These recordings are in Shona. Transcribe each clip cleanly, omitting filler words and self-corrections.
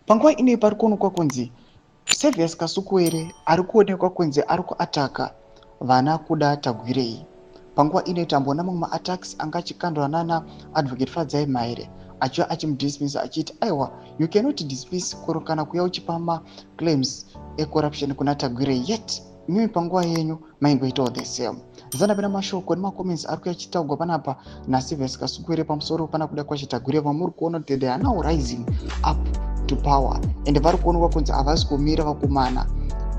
Panguva ine pari kuonekwa kunzi Servius Kasukuwere ari kuonekwa kunzi ari kuataka vana kuda Tagwirei. Panguva ine tambona mamwe attacks anga achikandwa nana advocate Fadzai Maire achiva achimudismisa achiti aiwa you cannot dismiss kana kuya uchipama claims ecorruption kuna Tagwirei yet imimi panguva yenyu maingoitawo the same. Zandapena mashoko nemacomments ari kuya achitaurwa panapa naServius Kasukuwere pamusoro pana kuda kwacho Tagwirei vamuri kuona kuti they are now rising up to power and vari kuonekwa kunzi havasi kumira vakomana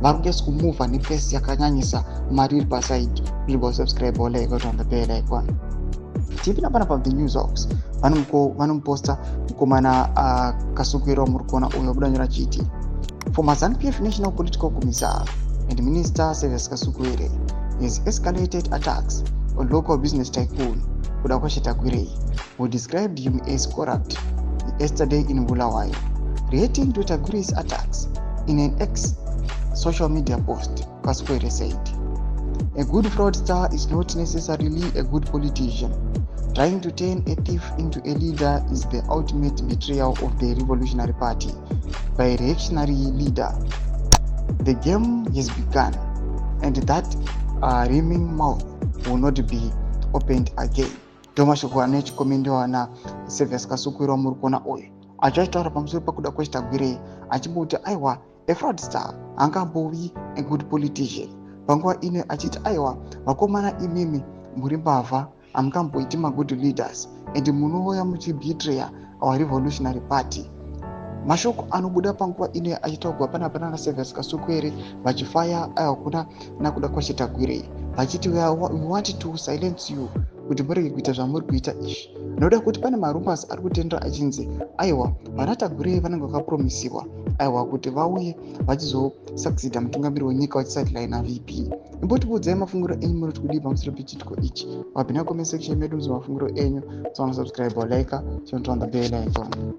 vari kugesi kumuvha nepesi yakanyanyisa mariri pasaidi. Subscribe like on the bell icon. Tipina pana pa the news box vanomuposta mukomana Kasukuwere wamuri kuona uyo abuda nyora chiti former ZANU-PF National Political Commissar and Minister Servius Kasukuwere has escalated attacks on local business tycoon kuda kwacho Tagwirei, who described him as corrupt yesterday in Bulawayo. Reacting to Tagwirei's attacks in an ex-social media post, Kasukuwere said, "A good fraudster is not necessarily a good politician. Trying to turn a thief into a leader is the ultimate betrayal of the Revolutionary Party by a reactionary leader. The game has begun, and that rhyming mouth will not be opened again." Domashoko anechikomendewa na Servius Kasukuwere wamuri kuona uyu achitaura pamusoro pakuda kwacho Tagwirei achimboti aiwa a fraudster angambovi a good politician. Panguva ine achiti aiwa vakomana imimi muri mbavha hamungamboiti magood leaders and munouya muchibetreya our Revolutionary Party. Mashoko anobuda panguva ine achitaurwa panapa nana Servius Kasukuwere vachifaya kuna nakuda kwacho Tagwirei vachiti we want to silence you kuti murege kuita zvamuri kuita izvi. Noda kuti pane marumbasi ari kutendera achinzi aiwa vana Tagwirei vanenge vakapromisiwa aiwa kuti vauye vachizosucceeda mutungamiri wenyika vachisati laina VP. Imbotiudzai mafungiro enyu muri kudii pamusoro pechitiko ichi. Wabvina comment section medu mufungiro enyu. So subscribe or like, turn on the bell icon.